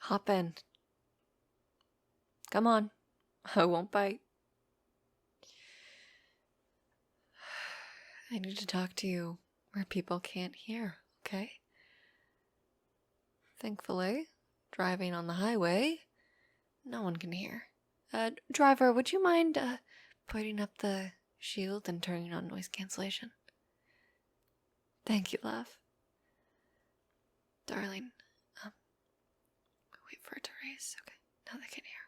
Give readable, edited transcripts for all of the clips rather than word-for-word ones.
Hop in. Come on. I won't bite. I need to talk to you where people can't hear, okay? Thankfully, driving on the highway, no one can hear. Driver, would you mind, putting up the shield and turning on noise cancellation? Thank you, love. Darling, wait for it to raise. Okay, now they can hear.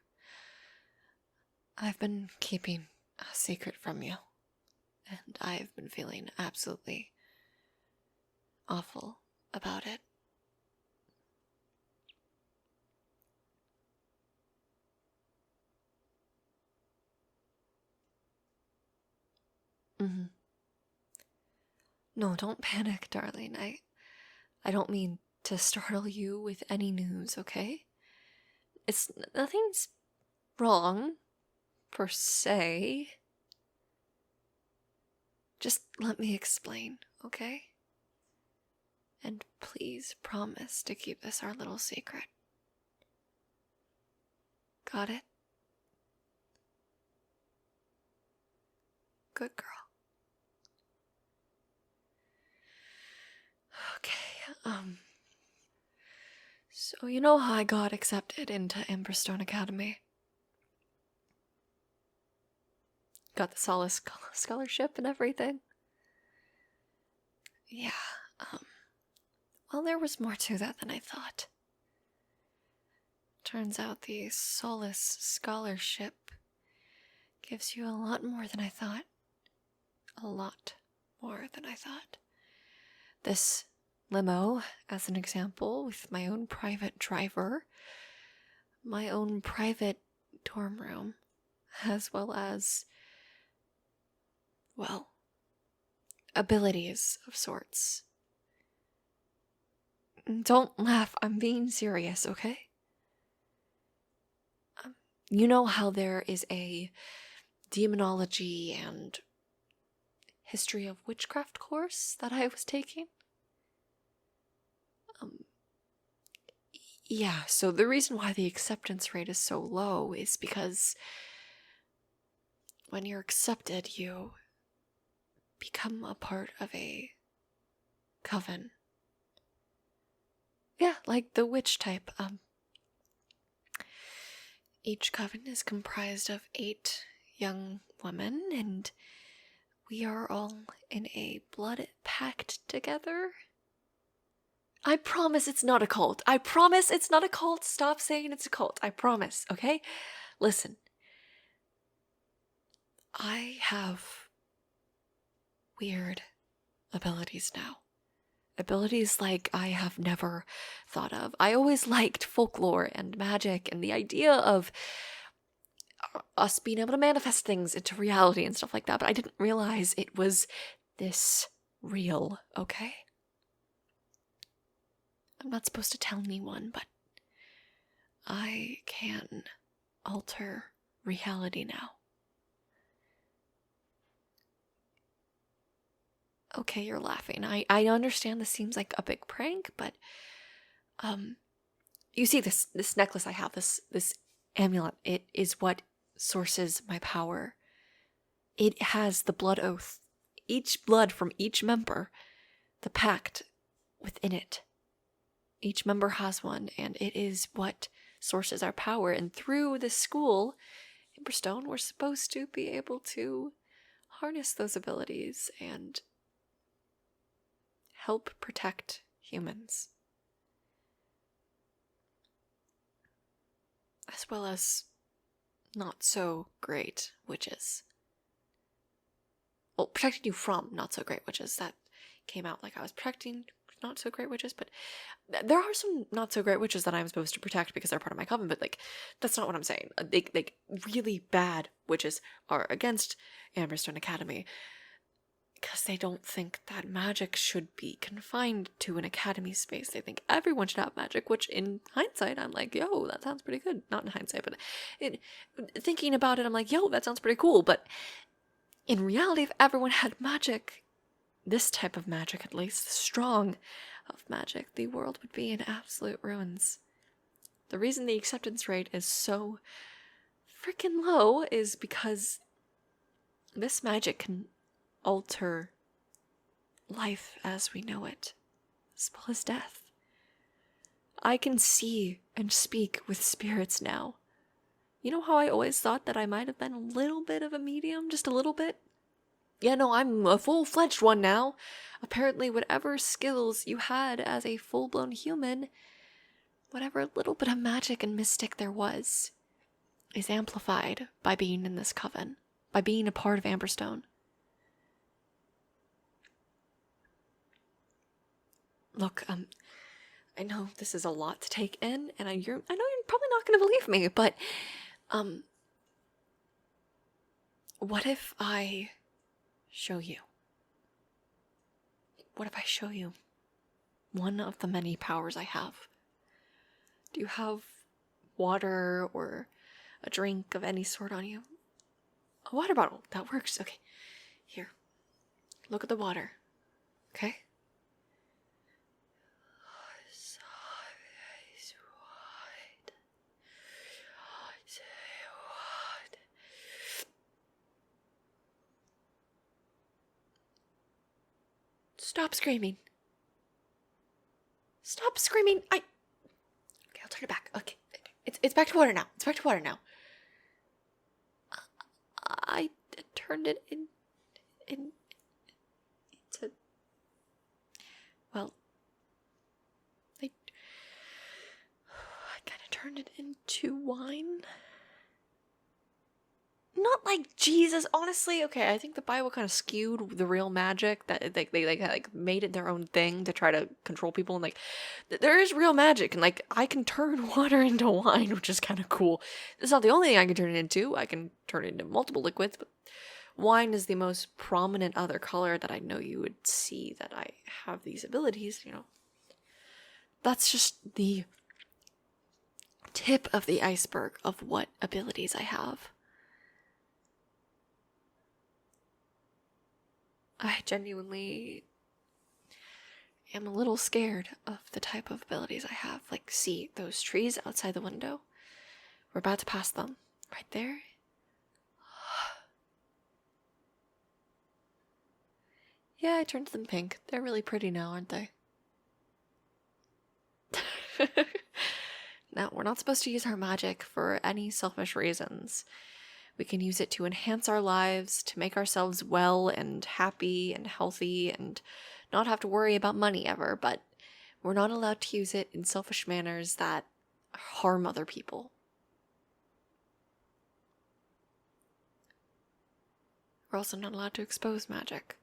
I've been keeping a secret from you, and I've been feeling absolutely awful about it. No, don't panic, darling. I don't mean to startle you with any news, okay? Nothing's wrong, per se. Just let me explain, okay? And please promise to keep this our little secret. Got it? Good girl. Okay, so you know how I got accepted into Emberstone Academy? Got the Solace scholarship and everything? Yeah, well, there was more to that than I thought. Turns out the Solace scholarship gives you a lot more than I thought. A lot more than I thought. This limo, as an example, with my own private driver, my own private dorm room, as well as, well, abilities of sorts. Don't laugh, I'm being serious, okay? You know how there is a demonology and history of witchcraft course that I was taking? Yeah, so the reason why the acceptance rate is so low is because when you're accepted, you become a part of a coven. Yeah, like the witch type. Each coven is comprised of 8 young women, and we are all in a blood pact together. I promise it's not a cult. I promise it's not a cult. Stop saying it's a cult. I promise, okay? Listen. I have weird abilities now. Abilities like I have never thought of. I always liked folklore and magic and the idea of us being able to manifest things into reality and stuff like that, but I didn't realize it was this real, okay? I'm not supposed to tell anyone, but I can alter reality now. Okay, you're laughing. I understand this seems like a big prank, but you see this necklace I have, this amulet, it is what sources my power. It has the blood oath. Each blood from each member, the pact within it. Each member has one, and it is what sources our power. And through this school, Emberstone, we're supposed to be able to harness those abilities and help protect humans. As well as not so great witches. Well, protecting you from not so great witches. That came out like I was protecting not so great witches, but there are some not so great witches that I'm supposed to protect because they're part of my coven, but like that's not what I'm saying. Like really bad witches are against Emberstone Academy because they don't think that magic should be confined to an academy space. They think everyone should have magic, which in hindsight I'm like, yo, that sounds pretty good. Not in hindsight, but thinking about it, I'm like, yo, that sounds pretty cool. But in reality, if everyone had magic, this type of magic at least, strong of magic, the world would be in absolute ruins. The reason the acceptance rate is so freaking low is because this magic can alter life as we know it, as well as death. I can see and speak with spirits now. You know how I always thought that I might have been a little bit of a medium? Just a little bit? Yeah, no, I'm a full-fledged one now. Apparently, whatever skills you had as a full-blown human, whatever little bit of magic and mystic there was, is amplified by being in this coven, by being a part of Emberstone. Look, I know this is a lot to take in, and I know you're probably not going to believe me, but, what if I show you? What if I show you one of the many powers I have? Do you have water or a drink of any sort on you? A water bottle, that works. Okay, here. Look at the water, okay? Stop screaming. Stop screaming. Okay, I'll turn it back. Okay. It's back to water now. It's back to water now. I turned it into, well, I kind of turned it into wine. Not like Jesus, honestly. Okay, I think the Bible kind of skewed the real magic, that they made it their own thing to try to control people, and like there is real magic, and like I can turn water into wine, which is kind of cool. It's not the only thing I can turn it into. I can turn it into multiple liquids, but wine is the most prominent other color that I know you would see that I have these abilities, you know. That's just the tip of the iceberg of what abilities I have. I genuinely am a little scared of the type of abilities I have. Like, see those trees outside the window? We're about to pass them. Right there. Yeah, I turned them pink. They're really pretty now, aren't they? Now, we're not supposed to use our magic for any selfish reasons. We can use it to enhance our lives, to make ourselves well and happy and healthy and not have to worry about money ever, but we're not allowed to use it in selfish manners that harm other people. We're also not allowed to expose magic.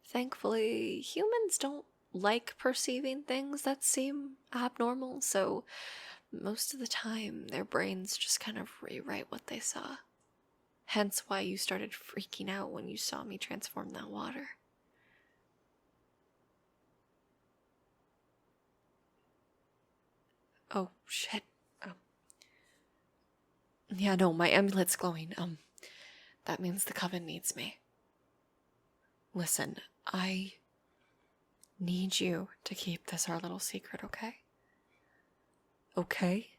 Thankfully, humans don't like perceiving things that seem abnormal, so most of the time, their brains just kind of rewrite what they saw. Hence why you started freaking out when you saw me transform that water. Oh, shit. Yeah, no, my amulet's glowing. That means the coven needs me. Listen, I need you to keep this our little secret, okay? Okay?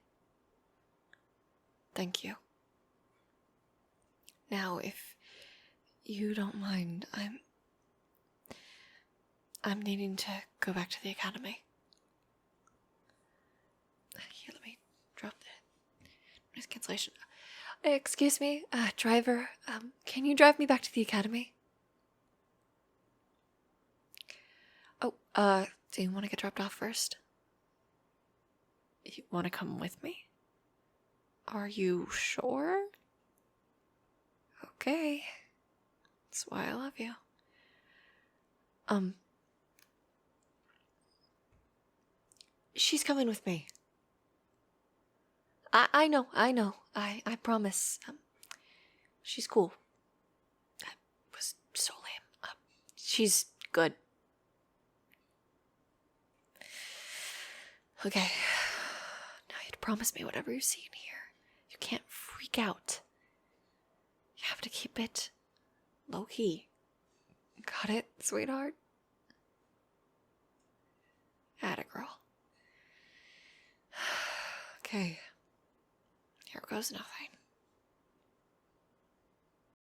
Thank you. Now, if you don't mind, I'm needing to go back to the academy. Here, let me drop the noise cancellation. Excuse me, driver, can you drive me back to the academy? Oh, do you want to get dropped off first? You want to come with me? Are you sure? Okay. That's why I love you. She's coming with me. I know. I promise. She's cool. That was so lame. She's good. Okay. Now you have to promise me whatever you see in here. You can't freak out. You have to keep it low-key. Got it, sweetheart? Atta girl. Okay. Here goes nothing.